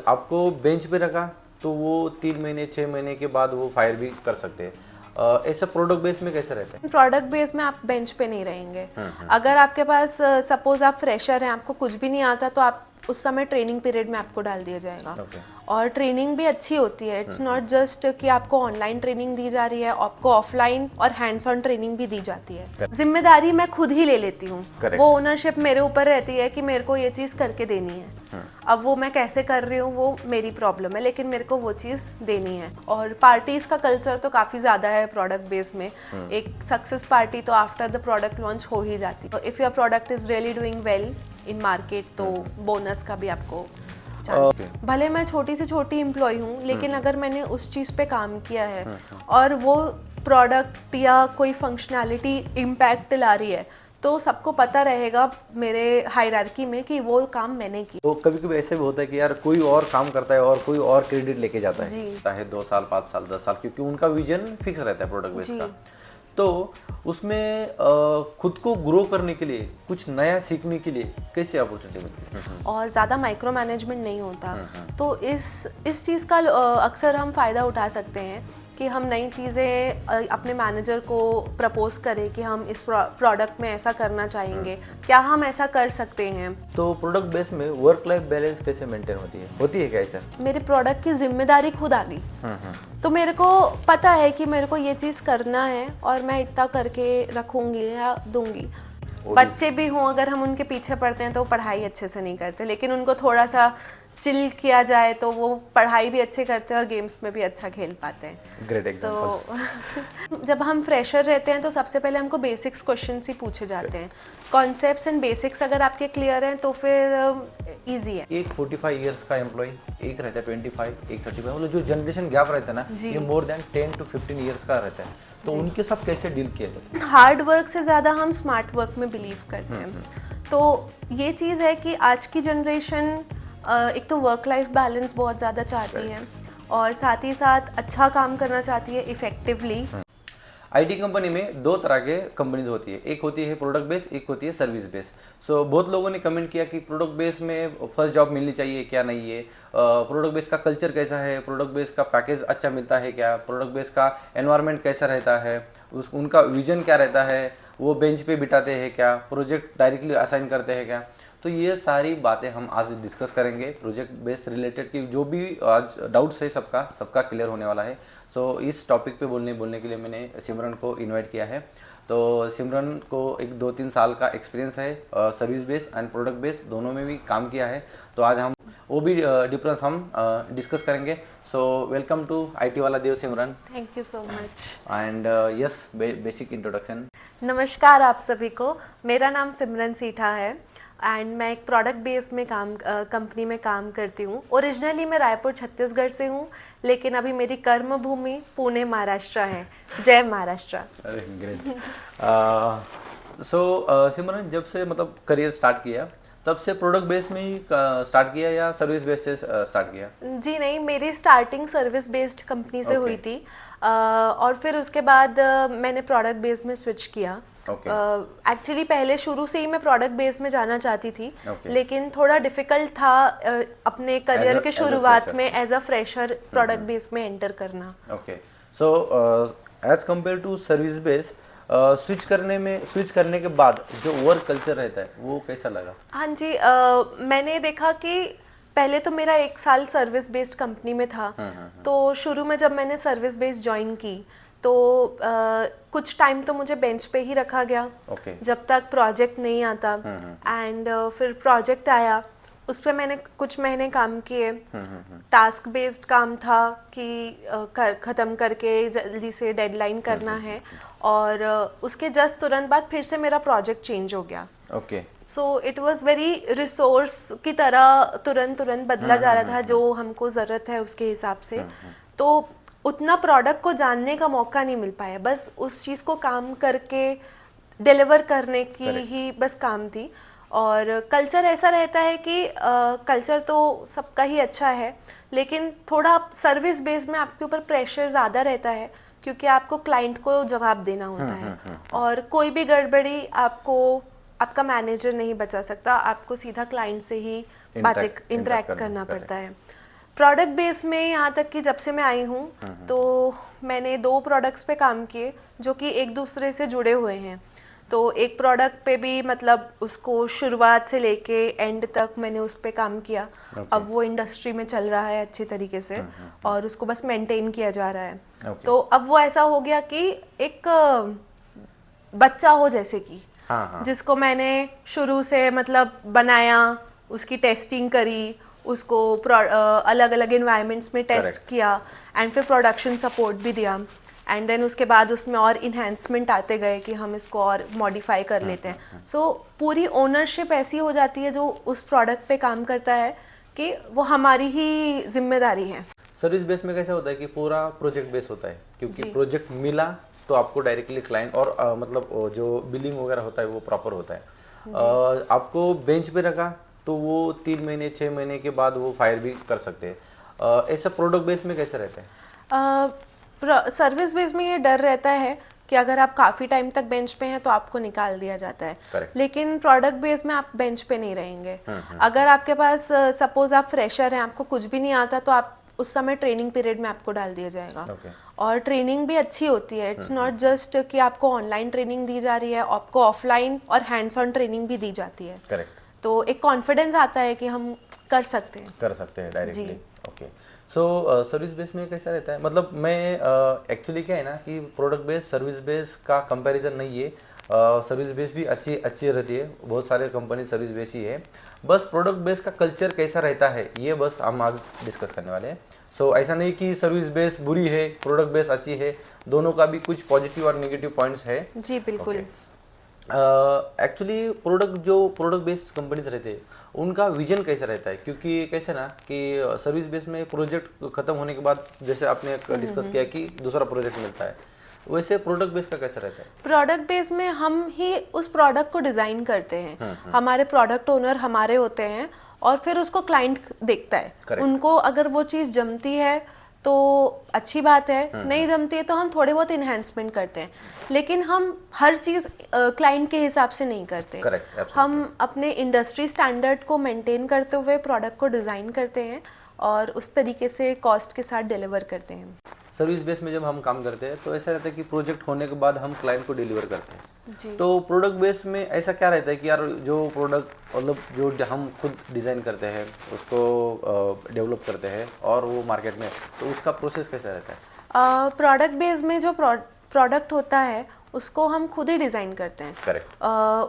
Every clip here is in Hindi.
आपको बेंच पे रखा तो वो 3 महीने 6 महीने के बाद वो फायर भी कर सकते हैं। ऐसा प्रोडक्ट बेस में कैसे रहता है? प्रोडक्ट बेस में आप बेंच पे नहीं रहेंगे। अगर आपके पास सपोज आप फ्रेशर हैं, आपको कुछ भी नहीं आता, तो आप उस समय ट्रेनिंग पीरियड में आपको डाल दिया जाएगा। और ट्रेनिंग भी अच्छी होती है। इट्स नॉट जस्ट कि आपको ऑनलाइन ट्रेनिंग दी जा रही है, आपको ऑफलाइन और हैंड्स ऑन ट्रेनिंग भी दी जाती है। जिम्मेदारी मैं खुद ही ले लेती हूँ, वो ओनरशिप मेरे ऊपर रहती है कि मेरे को ये चीज़ करके देनी है। अब वो मैं कैसे कर रही हूँ वो मेरी प्रॉब्लम है, लेकिन मेरे को वो चीज़ देनी है। और पार्टीज़ का कल्चर तो काफ़ी ज़्यादा है प्रोडक्ट बेस में। एक सक्सेस पार्टी तो आफ्टर द प्रोडक्ट लॉन्च हो ही जाती है। If your product is really doing well in market, तो बोनस का भी आपको भले मैं छोटी से छोटी एम्प्लॉय हूँ, लेकिन अगर मैंने उस चीज़ पे काम किया है और वो प्रोडक्ट या कोई फंक्शनैलिटी इम्पैक्ट ला रही है, तो सबको पता रहेगा मेरे हायरार्की में कि वो काम मैंने किया। तो कभी कभी ऐसे भी होता है कि यार कोई और काम करता है और कोई और क्रेडिट लेके जाता है, चाहे 2 साल 5 साल 10 साल, क्योंकि उनका विजन फिक्स रहता है प्रोडक्ट बेस का। तो उसमें खुद को ग्रो करने के लिए, कुछ नया सीखने के लिए कैसे अपॉर्चुनिटी मिलती है? और ज़्यादा माइक्रो मैनेजमेंट नहीं होता, तो इस चीज़ का अक्सर हम फ़ायदा उठा सकते हैं कि हम नई चीज़ें अपने मैनेजर को प्रपोज करें कि हम इस प्रोडक्ट में ऐसा करना चाहेंगे, क्या हम ऐसा कर सकते हैं। तो प्रोडक्ट बेस में वर्क लाइफ बैलेंस कैसे मेंटेन होती है क्या ऐसा? मेरे प्रोडक्ट की जिम्मेदारी खुद आ गई, तो मेरे को पता है कि मेरे को ये चीज़ करना है और मैं इतना करके रखूँगी या दूंगी। बच्चे भी हों, अगर हम उनके पीछे पड़ते हैं तो पढ़ाई अच्छे से नहीं करते, लेकिन उनको थोड़ा सा चिल किया जाए तो वो पढ़ाई भी अच्छे करते हैं और गेम्स में भी अच्छा खेल पाते हैं। Great example. तो जब हम फ्रेशर रहते हैं तो सबसे पहले हमको बेसिक्स क्वेश्चंस ही पूछे जाते हैं। कॉन्सेप्ट्स एंड बेसिक्स अगर आपके क्लियर हैं तो फिर इजी है। एक 45 इयर्स का एम्प्लॉय, एक रहता है 25, एक 35, मतलब जो जनरेशन गैप रहता है ना, ये मोर देन 10 to 15 इयर्स का रहता है। तो उनके साथ कैसे डील किया जाता है? हार्ड वर्क से ज़्यादा हम स्मार्ट वर्क में बिलीव करते हैं। तो ये चीज़ है कि आज की जनरेशन एक तो वर्क लाइफ बैलेंस बहुत ज़्यादा चाहती है और साथ ही साथ अच्छा काम करना चाहती है इफेक्टिवली। आईटी कंपनी में 2 तरह के कंपनीज होती है, एक होती है प्रोडक्ट बेस, एक होती है सर्विस बेस। सो बहुत लोगों ने कमेंट किया कि प्रोडक्ट बेस में फर्स्ट जॉब मिलनी चाहिए क्या, नहीं है, प्रोडक्ट बेस का कल्चर कैसा है, प्रोडक्ट बेस का पैकेज अच्छा मिलता है क्या, प्रोडक्ट बेस का एनवायरनमेंट कैसा रहता है, उनका विजन क्या रहता है, वो बेंच पे बिठाते हैं क्या, प्रोजेक्ट डायरेक्टली असाइन करते हैं क्या। तो ये सारी बातें हम आज डिस्कस करेंगे। प्रोजेक्ट बेस रिलेटेड की जो भी आज डाउट्स है सबका क्लियर होने वाला है। सो इस टॉपिक पे बोलने के लिए मैंने सिमरन को इनवाइट किया है। तो सिमरन को एक 2-3 साल का एक्सपीरियंस है, service base and product base दोनों में भी काम किया है। तो आज हम वो भी डिफरेंस हम डिस्कस करेंगे। सो वेलकम टू आईटी वाला Dev Simran. Thank you so much. And yes, basic introduction. नमस्कार आप सभी को, मेरा नाम सिमरन सीठा है एंड मैं एक प्रोडक्ट बेस में कंपनी में काम करती हूँ। ओरिजिनली मैं रायपुर छत्तीसगढ़ से हूँ, लेकिन अभी मेरी कर्म भूमि पुणे महाराष्ट्र है। जय महाराष्ट्र। अरे ग्रेट। सो सिमरन, जब से मतलब करियर स्टार्ट किया तब से प्रोडक्ट बेस में ही स्टार्ट किया या सर्विस बेस से स्टार्ट किया? जी नहीं, मेरी स्टार्टिंग सर्विस बेस्ड कंपनी से हुई थी और फिर उसके बाद मैंने प्रोडक्ट बेस में स्विच किया। एक्चुअली पहले शुरू से ही मैं प्रोडक्ट बेस में जाना चाहती थी, लेकिन थोड़ा डिफिकल्ट था अपने करियर के शुरुआत में as a fresher product base में एंटर करना। Okay, so as compare to service base, switch करने के बाद जो वर्क कल्चर रहता है वो कैसा लगा? हाँ जी, मैंने देखा कि पहले तो मेरा 1 साल सर्विस बेस्ड कंपनी में था। तो शुरू में जब मैंने सर्विस बेस्ड ज्वाइन की तो कुछ टाइम तो मुझे बेंच पे ही रखा गया जब तक प्रोजेक्ट नहीं आता। एंड फिर प्रोजेक्ट आया, उस पर मैंने कुछ महीने काम किए। टास्क बेस्ड काम था कि ख़त्म करके जल्दी से डेडलाइन करना है, और उसके जस्ट तुरंत बाद फिर से मेरा प्रोजेक्ट चेंज हो गया। So it was very resource की तरह तुरंत बदला जा रहा था, जो हमको ज़रूरत है उसके हिसाब से। तो उतना प्रोडक्ट को जानने का मौका नहीं मिल पाया, बस उस चीज़ को काम करके डिलीवर करने की ही बस काम थी। और कल्चर ऐसा रहता है कि कल्चर तो सबका ही अच्छा है, लेकिन थोड़ा सर्विस बेस में आपके ऊपर प्रेशर ज़्यादा रहता है, क्योंकि आपको क्लाइंट को जवाब देना होता है और कोई भी गड़बड़ी आपका मैनेजर नहीं बचा सकता, आपको सीधा क्लाइंट से ही इंटरेक्ट करना पड़ता है। प्रोडक्ट बेस में यहाँ तक कि जब से मैं आई हूँ तो मैंने 2 प्रोडक्ट्स पे काम किए जो कि एक दूसरे से जुड़े हुए हैं। तो एक प्रोडक्ट पे भी मतलब उसको शुरुआत से लेके एंड तक मैंने उस पे काम किया। अब वो इंडस्ट्री में चल रहा है अच्छी तरीके से और उसको बस मेंटेन किया जा रहा है। तो अब वो ऐसा हो गया कि एक बच्चा हो जैसे कि जिसको मैंने शुरू से मतलब बनाया, उसकी टेस्टिंग करी, उसको अलग अलग इन्वायरमेंट्स में टेस्ट किया एंड फिर प्रोडक्शन सपोर्ट भी दिया एंड देन उसके बाद उसमें और इन्हेंसमेंट आते गए कि हम इसको और मॉडिफाई कर लेते हैं। सो पूरी ओनरशिप ऐसी हो जाती है जो उस प्रोडक्ट पे काम करता है कि वो हमारी ही जिम्मेदारी है। सर्विस बेस में कैसा होता है कि पूरा प्रोजेक्ट बेस होता है, क्योंकि प्रोजेक्ट मिला तो आपको डायरेक्टली क्लाइंट और मतलब जो बिलिंग वगैरह होता है वो प्रॉपर होता है। आपको बेंच पे रखा तो वो 3 महीने 6 महीने के बाद वो फायर भी कर सकते हैं। ऐसा प्रोडक्ट बेस में कैसे रहता है? सर्विस बेस में ये डर रहता है कि अगर आप काफ़ी टाइम तक बेंच पे हैं तो आपको निकाल दिया जाता है। Correct. लेकिन प्रोडक्ट बेस में आप बेंच पे नहीं रहेंगे। अगर आपके पास सपोज आप फ्रेशर हैं, आपको कुछ भी नहीं आता, तो आप उस समय ट्रेनिंग पीरियड में आपको डाल दिया जाएगा। और ट्रेनिंग भी अच्छी होती है। इट्स नॉट जस्ट कि आपको ऑनलाइन ट्रेनिंग दी जा रही है, आपको ऑफलाइन और हैंड्स ऑन ट्रेनिंग भी दी जाती है। करेक्ट। तो एक कॉन्फिडेंस आता है कि हम कर सकते हैं directly. Okay. So service base में कैसा रहता है? मतलब मैं एक्चुअली क्या है ना कि प्रोडक्ट बेस सर्विस बेस का कंपैरिजन नहीं है। सर्विस बेस भी अच्छी रहती है, बहुत सारे कंपनी सर्विस बेस ही है। बस प्रोडक्ट बेस का कल्चर कैसा रहता है ये बस हम आज डिस्कस करने वाले हैं। सो ऐसा नहीं कि सर्विस बेस बुरी है, प्रोडक्ट बेस अच्छी है, दोनों का भी कुछ पॉजिटिव और नेगेटिव पॉइंट्स है। जी बिल्कुल। एक्चुअली प्रोडक्ट बेस्ड कंपनीज रहते हैं उनका विजन कैसा रहता है? क्योंकि कैसे ना कि सर्विस बेस में प्रोजेक्ट खत्म होने के बाद जैसे आपने डिस्कस किया कि दूसरा प्रोजेक्ट मिलता है, वैसे प्रोडक्ट बेस का कैसा रहता है? प्रोडक्ट बेस में हम ही उस प्रोडक्ट को डिजाइन करते हैं। हमारे प्रोडक्ट ओनर हमारे होते हैं और फिर उसको क्लाइंट देखता है। उनको अगर वो चीज़ जमती है तो अच्छी बात है, नहीं जमती है तो हम थोड़े बहुत इन्हेंसमेंट करते हैं, लेकिन हम हर चीज़ क्लाइंट के हिसाब से नहीं करते। हम अपने इंडस्ट्री स्टैंडर्ड को मेंटेन करते हुए प्रोडक्ट को डिज़ाइन करते हैं और उस तरीके से कॉस्ट के साथ डिलीवर करते हैं। सर्विस बेस में जब हम काम करते हैं तो ऐसा रहता है कि प्रोजेक्ट होने के बाद हम क्लाइंट को डिलीवर करते हैं। जी। तो प्रोडक्ट बेस में ऐसा क्या रहता है कि यार जो प्रोडक्ट मतलब जो हम खुद डिज़ाइन करते हैं उसको डेवलप करते हैं और वो मार्केट में, तो उसका प्रोसेस कैसा रहता है? प्रोडक्ट बेस में जो प्रोडक्ट होता है उसको हम खुद ही डिज़ाइन करते हैं। करेक्ट।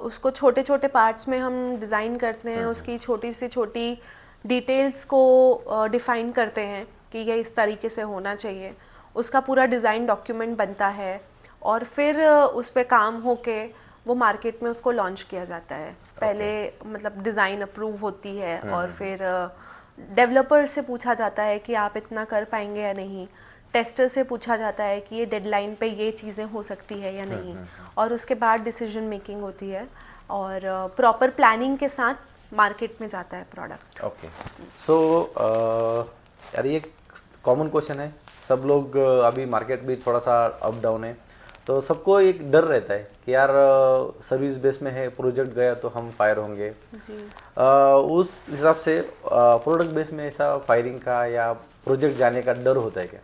उसको छोटे छोटे पार्ट्स में हम डिज़ाइन करते हैं, उसकी छोटी से छोटी डिटेल्स को डिफाइन करते हैं कि ये इस तरीके से होना चाहिए। उसका पूरा डिज़ाइन डॉक्यूमेंट बनता है और फिर उस पर काम होके वो मार्केट में उसको लॉन्च किया जाता है। पहले मतलब डिज़ाइन अप्रूव होती है और फिर डेवलपर से पूछा जाता है कि आप इतना कर पाएंगे या नहीं, टेस्टर से पूछा जाता है कि ये डेडलाइन पे ये चीज़ें हो सकती है या नहीं, और उसके बाद डिसीजन मेकिंग होती है और प्रॉपर प्लानिंग के साथ मार्केट में जाता है प्रोडक्ट। ओके। सो यार ये कॉमन क्वेश्चन है, सब लोग अभी मार्केट भी थोड़ा सा अप डाउन है, तो सबको एक डर रहता है कि यार सर्विस बेस में है, प्रोजेक्ट गया तो हम फायर होंगे जी। उस हिसाब से प्रोडक्ट बेस में ऐसा फायरिंग का या प्रोजेक्ट जाने का डर होता है क्या?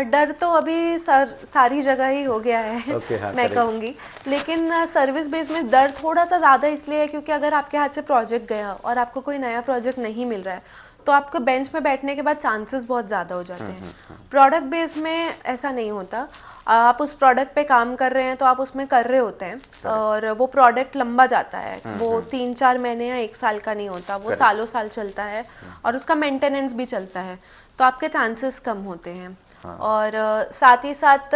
डर तो अभी सारी जगह ही हो गया है। हाँ, मैं कहूँगी, लेकिन सर्विस बेस में डर थोड़ा सा ज़्यादा इसलिए है क्योंकि अगर आपके हाथ से प्रोजेक्ट गया और आपको कोई नया प्रोजेक्ट नहीं मिल रहा है तो आपको बेंच में बैठने के बाद चांसेस बहुत ज़्यादा हो जाते हैं। प्रोडक्ट बेस में ऐसा नहीं होता। आप उस प्रोडक्ट पे काम कर रहे हैं तो आप उसमें कर रहे होते हैं और वो प्रोडक्ट लंबा जाता है। वो 3-4 महीने या 1 साल का नहीं होता, वो सालों साल चलता है और उसका मेंटेनेंस भी चलता है, तो आपके चांसेस कम होते हैं। और साथ ही साथ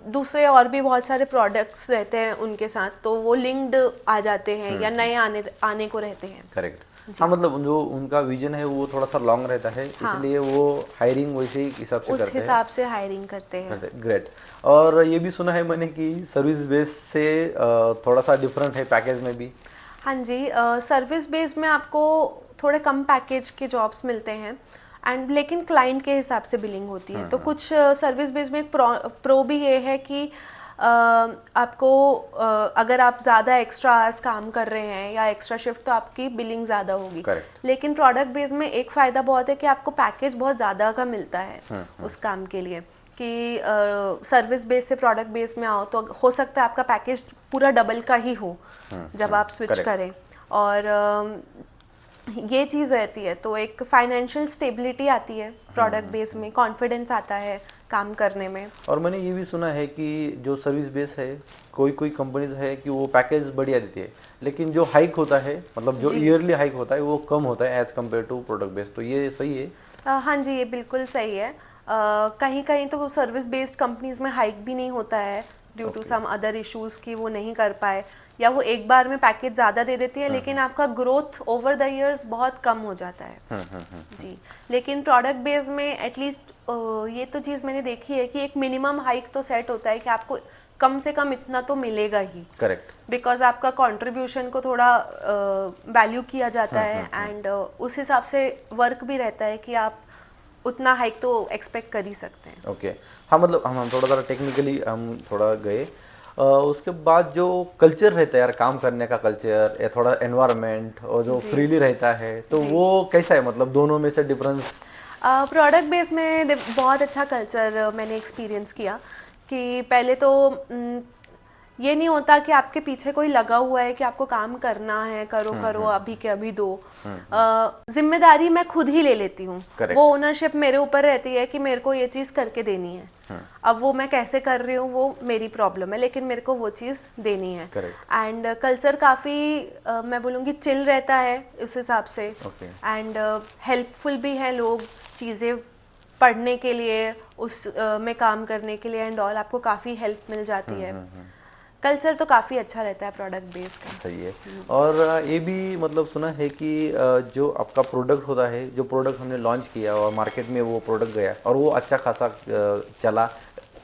दूसरे और भी बहुत सारे प्रोडक्ट्स रहते हैं उनके साथ, तो वो लिंक्ड आ जाते हैं या नए आने को रहते हैं। करेक्ट। हाँ, मतलब जो उनका विजन है वो थोड़ा सा लॉन्ग रहता है, इसलिए वो हायरिंग वैसे ही हिसाब से करते हैं। उस हिसाब से हायरिंग करते हैं। ग्रेट। और ये भी सुना है मैंने कि सर्विस बेस से थोड़ा सा डिफरेंट है पैकेज में भी। हाँ जी, सर्विस बेस में आपको थोड़े कम पैकेज के जॉब्स मिलते हैं एंड लेकिन क्लाइंट के हिसाब से बिलिंग होती है। तो कुछ सर्विस बेस में एक प्रो भी ये है कि आपको अगर आप ज़्यादा एक्स्ट्रा आवर्स काम कर रहे हैं या एक्स्ट्रा शिफ्ट तो आपकी बिलिंग ज़्यादा होगी। Correct. लेकिन प्रोडक्ट बेस में एक फ़ायदा बहुत है कि आपको पैकेज बहुत ज़्यादा का मिलता है उस काम के लिए, कि सर्विस बेस से प्रोडक्ट बेस में आओ तो हो सकता है आपका पैकेज पूरा डबल का ही हो जब आप स्विच Correct. करें। और ये चीज़ रहती है तो एक फाइनेंशियल स्टेबिलिटी आती है प्रोडक्ट बेस में, कॉन्फिडेंस आता है काम करने में। और मैंने ये भी सुना है कि जो सर्विस बेस है, कोई कोई कंपनीज है कि वो पैकेज बढ़िया देती है, लेकिन जो हाइक होता है, मतलब जो ईयरली हाइक होता है वो कम होता है as compare to product base. तो ये सही है? हाँ जी, ये बिल्कुल सही है। कहीं कहीं तो सर्विस बेस्ड कंपनीज में हाइक भी नहीं होता है due to some other issues कि वो नहीं कर पाए, या वो एक बार में पैकेज ज़्यादा दे देती है लेकिन आपका ग्रोथ ओवर द इयर्स बहुत कम हो जाता है। जी, लेकिन प्रोडक्ट बेस में एटलीस्ट ये तो चीज़ मैंने देखी है कि एक मिनिमम हाइक तो सेट होता है कि आपको कम से कम इतना तो मिलेगा ही। करेक्ट। बिकॉज आपका कंट्रीब्यूशन को थोड़ा वैल्यू किया जाता है एंड उस हिसाब से वर्क भी रहता है कि आप उतना हाइक तो एक्सपेक्ट कर ही सकते हैं। ओके। हाँ, मतलब हम थोड़ा सा टेक्निकली हम थोड़ा गए। उसके बाद जो कल्चर रहता है यार, काम करने का कल्चर या थोड़ा एनवायरनमेंट और जो फ्रीली रहता है, तो वो कैसा है, मतलब दोनों में से डिफरेंस? प्रोडक्ट बेस में बहुत अच्छा कल्चर मैंने एक्सपीरियंस किया कि पहले तो ये नहीं होता कि आपके पीछे कोई लगा हुआ है कि आपको काम करना है, करो करो अभी के अभी दो। जिम्मेदारी मैं खुद ही ले लेती हूँ, वो ओनरशिप मेरे ऊपर रहती है कि मेरे को ये चीज़ करके देनी है। अब वो मैं कैसे कर रही हूँ वो मेरी प्रॉब्लम है, लेकिन मेरे को वो चीज़ देनी है। एंड कल्चर काफ़ी मैं बोलूँगी चिल रहता है उस हिसाब से। एंड हेल्पफुल भी है लोग चीज़ें पढ़ने के लिए, उस में काम करने के लिए एंड ऑल, आपको काफ़ी हेल्प मिल जाती है। कल्चर तो काफ़ी अच्छा रहता है प्रोडक्ट बेस का। सही है। और ये भी मतलब सुना है कि जो आपका प्रोडक्ट होता है, जो प्रोडक्ट हमने लॉन्च किया और मार्केट में वो प्रोडक्ट गया और वो अच्छा खासा चला,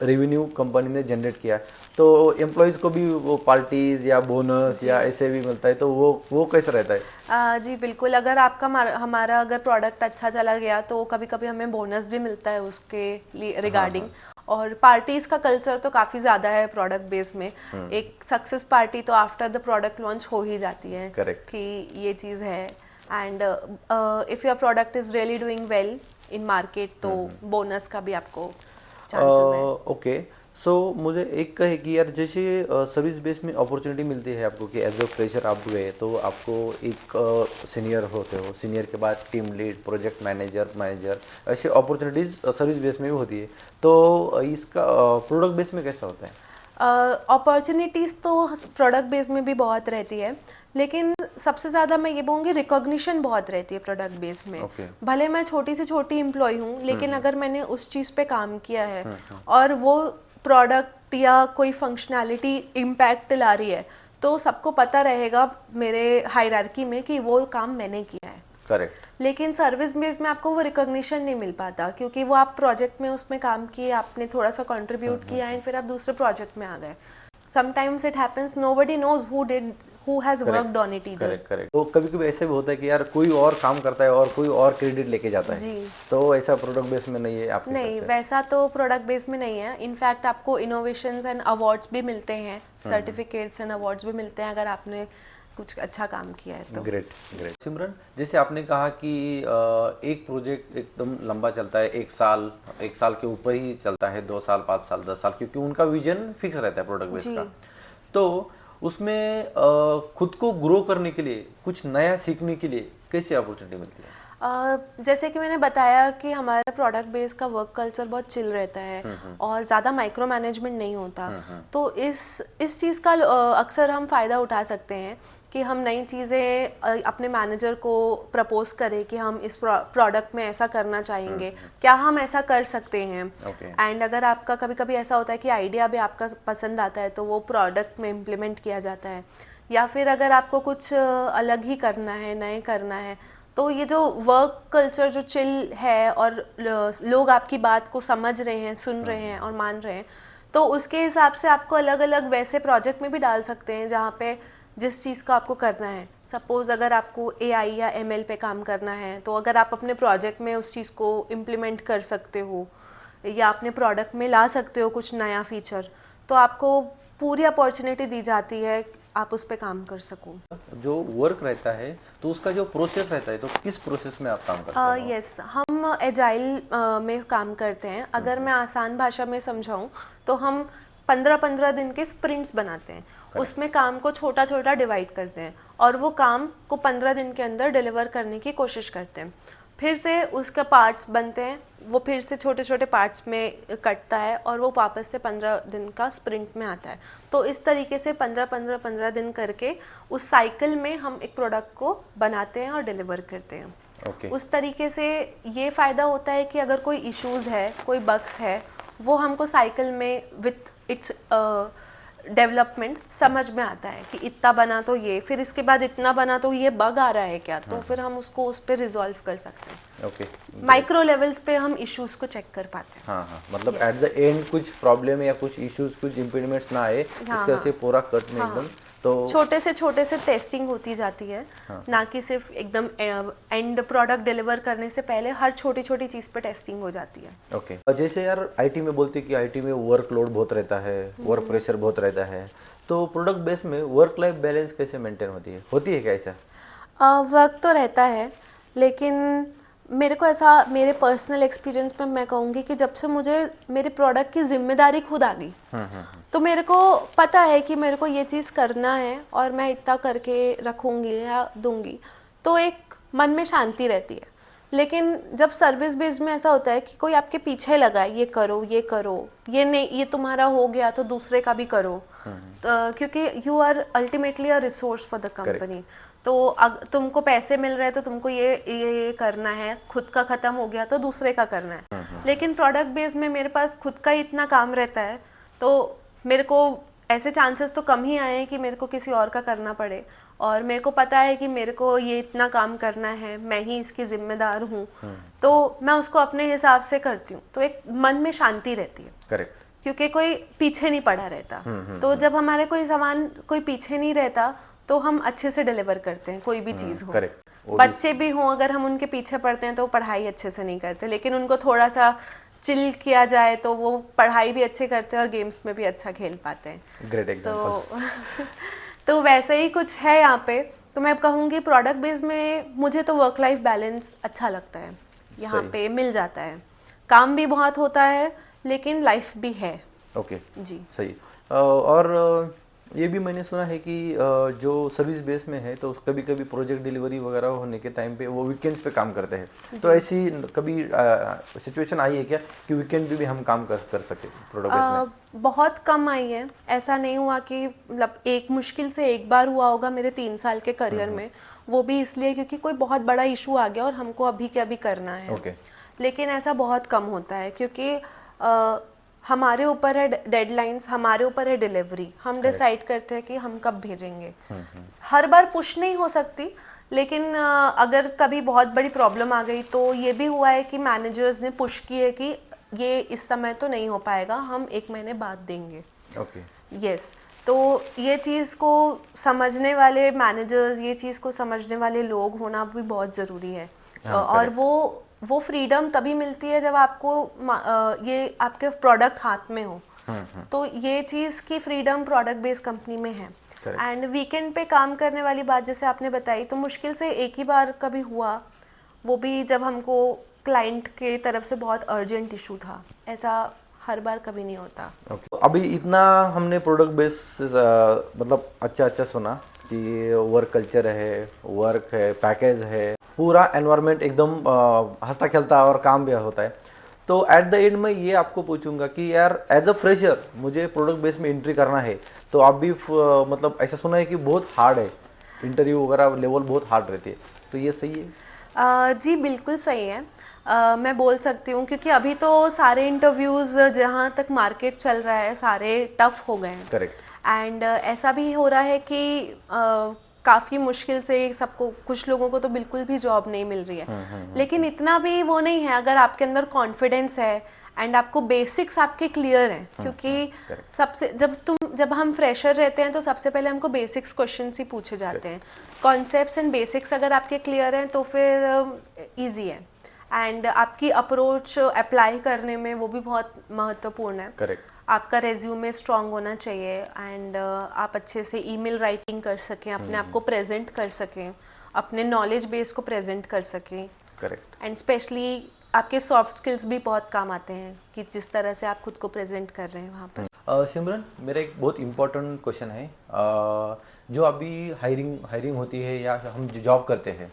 रेवेन्यू कंपनी ने जनरेट किया, तो एम्प्लॉयज़ को भी वो पार्टीज या बोनस या ऐसे भी मिलता है, तो वो कैसा रहता है? जी बिल्कुल, अगर आपका हमारा अगर प्रोडक्ट अच्छा चला गया तो कभी कभी हमें बोनस भी मिलता है उसके लिए रिगार्डिंग। और पार्टीज का कल्चर तो काफ़ी ज़्यादा है प्रोडक्ट बेस में। एक सक्सेस पार्टी तो आफ्टर द प्रोडक्ट लॉन्च हो ही जाती है। कि ये चीज़ है। And if your product is really doing well in market तो बोनस का भी आपको चांसेस है। ओके। सो मुझे एक कहे कि यार जैसे सर्विस बेस में अपॉर्चुनिटी मिलती है आपको कि एज ए फ्रेशर आप गए तो आपको एक सीनियर होते हो, सीनियर के बाद टीम लीड, प्रोजेक्ट मैनेजर, ऐसे अपॉर्चुनिटीज़ सर्विस बेस में भी होती है, तो इसका प्रोडक्ट बेस में कैसा होता है? अपॉर्चुनिटीज़ तो प्रोडक्ट बेस में भी बहुत रहती है, लेकिन सबसे ज़्यादा मैं ये बोलूँगी रिकॉग्निशन बहुत रहती है प्रोडक्ट बेस में। भले मैं छोटी से छोटी एम्प्लॉय हूँ, लेकिन अगर मैंने उस चीज़ पे काम किया है और वो प्रोडक्ट या कोई फंक्शनैलिटी इम्पैक्ट ला रही है, तो सबको पता रहेगा मेरे हायरार्की में कि वो काम मैंने किया है। करेक्ट। लेकिन सर्विस बेस में आपको वो रिकॉग्निशन नहीं मिल पाता, क्योंकि वो आप प्रोजेक्ट में उसमें काम किए, आपने थोड़ा सा कंट्रीब्यूट किया एंड फिर आप दूसरे प्रोजेक्ट में आ गए। Sometimes it happens, nobody knows who has worked on it either. Correct. तो कभी कभी ऐसे भी होता है कि यार कोई और काम करता है और कोई और क्रेडिट लेके जाता है जी। तो ऐसा प्रोडक्ट बेस में नहीं है आपके? नहीं, वैसा तो प्रोडक्ट बेस में नहीं है। इनफैक्ट आपको इनोवेशंस एंड अवार्ड्स भी मिलते हैं, सर्टिफिकेट्स एंड अवार्ड्स भी मिलते हैं अगर आपने कुछ अच्छा काम किया है तो। ग्रेट। सिमरन, जैसे आपने कहा कि एक प्रोजेक्ट एकदम लंबा चलता है, एक साल के ऊपर ही चलता है, 2 साल, 5 साल, 10 साल, क्योंकि उनका विजन फिक्स रहता है प्रोडक्ट बेस का। तो उसमें खुद को ग्रो करने के लिए, कुछ नया सीखने के लिए कैसी अपॉर्चुनिटी मिलती है? जैसे कि मैंने बताया कि हमारा प्रोडक्ट बेस का वर्क कल्चर बहुत चिल रहता है और ज़्यादा माइक्रो मैनेजमेंट नहीं होता। तो इस चीज़ का अक्सर हम फ़ायदा उठा सकते हैं कि हम नई चीज़ें अपने मैनेजर को प्रपोज करें कि हम इस प्रोडक्ट में ऐसा करना चाहेंगे, क्या हम ऐसा कर सकते हैं। एंड अगर आपका कभी कभी ऐसा होता है कि आइडिया भी आपका पसंद आता है तो वो प्रोडक्ट में इम्प्लीमेंट किया जाता है। या फिर अगर आपको कुछ अलग ही करना है, नए करना है, तो ये जो वर्क कल्चर जो चिल है और लोग आपकी बात को समझ रहे हैं, सुन रहे हैं और मान रहे हैं, तो उसके हिसाब से आपको अलग अलग वैसे प्रोजेक्ट में भी डाल सकते हैं जहाँ पे जिस चीज़ का आपको करना है। सपोज़ अगर आपको AI या ML पे काम करना है, तो अगर आप अपने प्रोजेक्ट में उस चीज़ को इम्प्लीमेंट कर सकते हो या अपने प्रोडक्ट में ला सकते हो कुछ नया फीचर, तो आपको पूरी अपॉर्चुनिटी दी जाती है, आप उस पर काम कर सको। जो वर्क रहता है तो उसका जो प्रोसेस रहता है, तो किस प्रोसेस में आप काम करते हो? यस, हम एजाइल में काम करते हैं। अगर मैं आसान भाषा में समझाऊं तो हम 15-15 दिन के स्प्रिंट्स बनाते हैं। उसमें काम को छोटा छोटा डिवाइड करते हैं और वो काम को 15 दिन के अंदर डिलीवर करने की कोशिश करते हैं। फिर से उसका पार्ट्स बनते हैं, वो फिर से छोटे छोटे पार्ट्स में कटता है और वो वापस से 15 दिन का स्प्रिंट में आता है। तो इस तरीके से 15-15-15 दिन करके उस साइकिल में हम एक प्रोडक्ट को बनाते हैं और डिलीवर करते हैं। ओके। उस तरीके से ये फ़ायदा होता है कि अगर कोई इश्यूज़ है, कोई बग्स है, वो हमको साइकिल में विथ इट्स डेवलपमेंट समझ में आता है कि इतना बना तो ये, फिर इसके बाद इतना बना तो ये बग आ रहा है क्या, तो फिर हम उसको उस पर रिजॉल्व कर सकते हैं। ओके। माइक्रो लेवल्स पे हम इश्यूज को चेक कर पाते हैं। हाँ हाँ, मतलब एट द एंड कुछ प्रॉब्लम या कुछ इश्यूज, कुछ इम्पीडमेंट्स ना आए, इसका से पूरा कट में एकदम तो छोटे से टेस्टिंग होती जाती है, ना कि सिर्फ एकदम एंड प्रोडक्ट डिलीवर करने से पहले हर छोटी छोटी चीज़ पे टेस्टिंग हो जाती है। ओके। जैसे यार आईटी में बोलते हैं कि आईटी में वर्कलोड बहुत रहता है, वर्क प्रेशर बहुत रहता है, तो प्रोडक्ट बेस में वर्क लाइफ बैलेंस कैसे मेंटेन होती है क्या ऐसा? वर्क तो रहता है, लेकिन मेरे को ऐसा, मेरे पर्सनल एक्सपीरियंस में मैं कहूँगी कि जब से मुझे मेरे प्रोडक्ट की जिम्मेदारी खुद आ गई, तो मेरे को पता है कि मेरे को ये चीज़ करना है और मैं इतना करके रखूँगी या दूँगी, तो एक मन में शांति रहती है। लेकिन जब सर्विस बेस्ड में ऐसा होता है कि कोई आपके पीछे लगा है, ये करो ये करो, ये नहीं, ये तुम्हारा हो गया तो दूसरे का भी करो, क्योंकि you are ultimately a resource for the company. तो तुमको पैसे मिल रहे हैं तो तुमको ये करना है, खुद का ख़त्म हो गया तो दूसरे का करना है। लेकिन प्रोडक्ट बेस में मेरे पास खुद का ही इतना काम रहता है, तो मेरे को ऐसे चांसेस तो कम ही आए हैं कि मेरे को किसी और का करना पड़े, और मेरे को पता है कि मेरे को ये इतना काम करना है, मैं ही इसकी जिम्मेदार हूँ, तो मैं उसको अपने हिसाब से करती हूँ, तो एक मन में शांति रहती है। करेक्ट। क्योंकि कोई पीछे नहीं पड़ा रहता। तो जब हमारे कोई सामान कोई पीछे नहीं रहता तो हम अच्छे से डिलीवर करते हैं, कोई भी चीज़ हो। करेक्ट। बच्चे भी हों, अगर हम उनके पीछे पड़ते हैं तो वो पढ़ाई अच्छे से नहीं करते, लेकिन उनको थोड़ा सा चिल किया जाए तो वो पढ़ाई भी अच्छे करते हैं और गेम्स में भी अच्छा खेल पाते हैं। Great example. तो वैसे ही कुछ है यहाँ पे। तो मैं कहूँगी प्रोडक्ट बेस में मुझे तो वर्क लाइफ बैलेंस अच्छा लगता है, यहाँ पे मिल जाता है, काम भी बहुत होता है लेकिन लाइफ भी है। ओके जी सही। और ये भी मैंने सुना है कि जो सर्विस बेस में है तो कभी कभी प्रोजेक्ट डिलीवरी वगैरह होने के टाइम पे वो वीकेंड्स पे काम करते हैं, तो ऐसी कभी सिचुएशन आई है क्या कि वीकेंड पे भी हम काम कर सके प्रोडक्ट बेस में? बहुत कम आई है, ऐसा नहीं हुआ कि मतलब एक मुश्किल से एक बार हुआ होगा मेरे 3 साल के करियर में, वो भी इसलिए क्योंकि कोई बहुत बड़ा इशू आ गया और हमको अभी के अभी करना है। ओके। लेकिन ऐसा बहुत कम होता है क्योंकि हमारे ऊपर है डेडलाइंस, हमारे ऊपर है डिलीवरी, हम डिसाइड करते हैं कि हम कब भेजेंगे। हर बार पुश नहीं हो सकती, लेकिन अगर कभी बहुत बड़ी प्रॉब्लम आ गई तो ये भी हुआ है कि मैनेजर्स ने पुश किए कि ये इस समय तो नहीं हो पाएगा, हम 1 महीने बाद देंगे। ओके। यस, तो ये चीज़ को समझने वाले मैनेजर्स, ये चीज़ को समझने वाले लोग होना भी बहुत ज़रूरी है। और वो फ्रीडम तभी मिलती है जब आपको ये आपके प्रोडक्ट हाथ में हो। तो ये चीज़ की फ्रीडम प्रोडक्ट बेस्ड कंपनी में है। एंड वीकेंड पे काम करने वाली बात जैसे आपने बताई, तो मुश्किल से एक ही बार कभी हुआ, वो भी जब हमको क्लाइंट के तरफ से बहुत अर्जेंट इशू था, ऐसा हर बार कभी नहीं होता। ओके। अभी इतना हमने प्रोडक्ट बेस मतलब अच्छा सुना कि वर्क कल्चर है, वर्क है, पैकेज है, पूरा एनवायरनमेंट एकदम हंसता खेलता और काम भी होता है। तो एट द एंड मैं ये आपको पूछूंगा कि यार एज अ फ्रेशर मुझे प्रोडक्ट बेस में एंट्री करना है, तो आप भी मतलब ऐसा सुना है कि बहुत हार्ड है, इंटरव्यू वगैरह लेवल बहुत हार्ड रहती है, तो ये सही है? जी बिल्कुल सही है। मैं बोल सकती हूँ क्योंकि अभी तो सारे इंटरव्यूज़ जहाँ तक मार्केट चल रहा है सारे टफ हो गए हैं। करेक्ट। एंड ऐसा भी हो रहा है कि काफ़ी मुश्किल से सबको, कुछ लोगों को तो बिल्कुल भी जॉब नहीं मिल रही है। लेकिन इतना भी वो नहीं है, अगर आपके अंदर कॉन्फिडेंस है एंड आपको बेसिक्स आपके क्लियर हैं, क्योंकि सबसे जब हम फ्रेशर रहते हैं तो सबसे पहले हमको बेसिक्स क्वेश्चंस ही पूछे जाते हैं। कॉन्सेप्ट्स एंड बेसिक्स अगर आपके क्लियर हैं तो फिर इजी है, एंड आपकी अप्रोच अप्लाई करने में वो भी बहुत महत्वपूर्ण है। करेक्ट। आपका रेज्यूमे स्ट्रांग होना चाहिए एंड आप अच्छे से ईमेल राइटिंग कर सकें, अपने आप को प्रेजेंट कर सकें, अपने नॉलेज बेस को प्रेजेंट कर सकें। करेक्ट। एंड स्पेशली आपके सॉफ्ट स्किल्स भी बहुत काम आते हैं कि जिस तरह से आप खुद को प्रेजेंट कर रहे हैं वहाँ पर। सिमरन, मेरा एक बहुत इम्पोर्टेंट क्वेश्चन है। जो अभी हायरिंग होती है या हम जो जॉब करते हैं,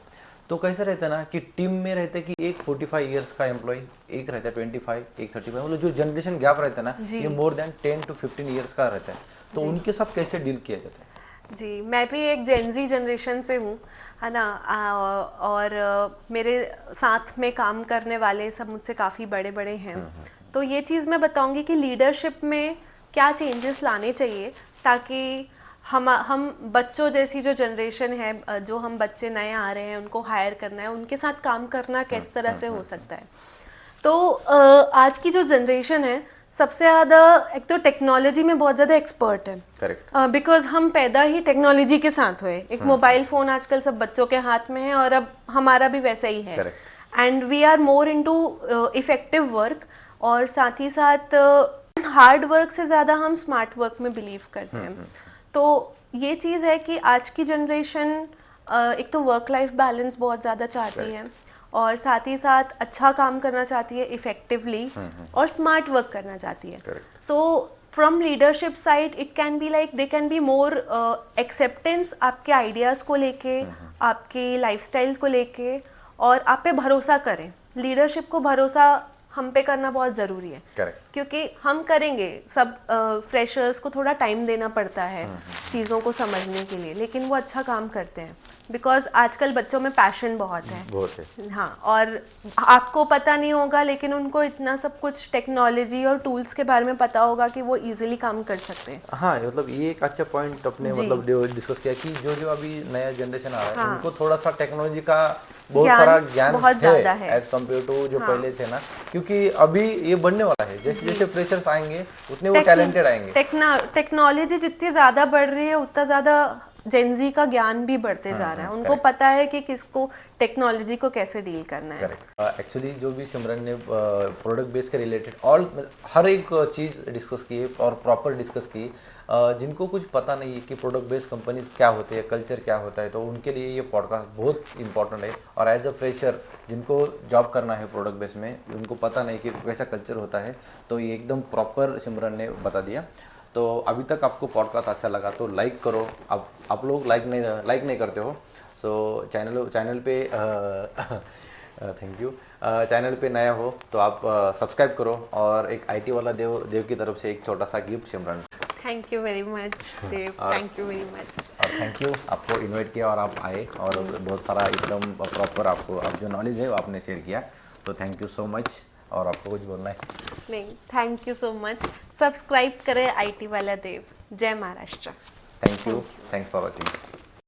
तो कैसा रहता है ना कि टीम में रहता है कि एक 45 इयर्स का एम्प्लॉय, एक रहता है 25, एक 35, मतलब जो जनरेशन गैप रहता है ना, ये मोर देन 10 to 15 इयर्स का रहता है। तो उनके साथ कैसे डील किया जाता है? जी, मैं भी एक जेनजी जनरेशन से हूँ, है ना। और मेरे साथ में काम करने वाले सब मुझसे काफ़ी बड़े बड़े हैं। तो ये चीज़ मैं बताऊंगी कि लीडरशिप में क्या चेंजेस लाने चाहिए ताकि हम बच्चों जैसी जो जनरेशन है, जो हम बच्चे नए आ रहे हैं उनको हायर करना है, उनके साथ काम करना किस तरह से हो सकता है। तो आज की जो जनरेशन है सबसे ज़्यादा एक तो टेक्नोलॉजी में बहुत ज़्यादा एक्सपर्ट है। करेक्ट। बिकॉज हम पैदा ही टेक्नोलॉजी के साथ हुए। एक मोबाइल फ़ोन आजकल सब बच्चों के हाथ में है और अब हमारा भी वैसा ही है। And we are more into effective work, और साथ ही साथ हार्ड वर्क से ज़्यादा हम स्मार्ट वर्क में बिलीव करते हैं। तो ये चीज़ है कि आज की जनरेशन एक तो वर्क लाइफ बैलेंस बहुत ज़्यादा चाहती है, और साथ ही साथ अच्छा काम करना चाहती है इफेक्टिवली, और स्मार्ट वर्क करना चाहती है। So from leadership side it can be like they can be more acceptance आपके आइडियाज़ को लेके, आपके लाइफस्टाइल को लेके, और आप पे भरोसा करें। लीडरशिप को भरोसा हम पे करना बहुत ज़रूरी है। करेक्ट। क्योंकि हम करेंगे सब, फ्रेशर्स को थोड़ा टाइम देना पड़ता है चीज़ों को समझने के लिए, लेकिन वो अच्छा काम करते हैं बिकॉज आजकल बच्चों में पैशन बहुत है। हाँ, और आपको पता नहीं होगा लेकिन उनको इतना सब कुछ टेक्नोलॉजी और टूल्स के बारे में पता होगा कि वो इजीली काम कर सकते हैं। हाँ, मतलब ये एक अच्छा पॉइंट अपने मतलब डिस्कस किया कि जो अभी नया जनरेशन आ रहा है उनको थोड़ा सा टेक्नोलॉजी का बहुत सारा ज्ञान बहुत ज़्यादा है एज कम्पेयर टू जो पहले थे ना, क्योंकि अभी ये बढ़ने वाला है। जैसे जैसे फ्रेशर्स आएंगे उतने वो टैलेंटेड आएंगे। टेक्नोलॉजी जितनी ज़्यादा बढ़ रही है उतना ज़्यादा जेनजी का ज्ञान भी बढ़ते जा रहा है। उनको पता है कि किसको टेक्नोलॉजी को कैसे डील करना है। एक्चुअली जो भी सिमरन ने प्रोडक्ट बेस के रिलेटेड हर एक चीज़ डिस्कस की है और प्रॉपर डिस्कस की। जिनको कुछ पता नहीं है कि प्रोडक्ट बेस्ड कंपनीज क्या होते हैं, कल्चर क्या होता है, तो उनके लिए ये पॉडकास्ट बहुत इंपॉर्टेंट है। और एज अ फ्रेशर जिनको जॉब करना है प्रोडक्ट बेस में, उनको पता नहीं कि कैसा कल्चर होता है, तो ये एकदम प्रॉपर सिमरन ने बता दिया। तो अभी तक आपको पॉडकास्ट अच्छा लगा तो लाइक करो। आप लोग लाइक नहीं करते हो, सो चैनल पे थैंक यू। चैनल पे नया हो तो आप सब्सक्राइब करो, और एक IT वाला देव की तरफ से एक छोटा सा gift Simran. Thank you very much Dev, thank you very much. और थैंक यू, आपको इनवाइट किया और आप आए, और बहुत सारा एकदम प्रॉपर आपको अब जो नॉलेज है वो आपने शेयर किया, तो थैंक यू सो मच। और आपको कुछ बोलना है? नहीं, thank you so much. Subscribe करें IT वाला देव। जय Maharashtra. Thank you, thanks for watching.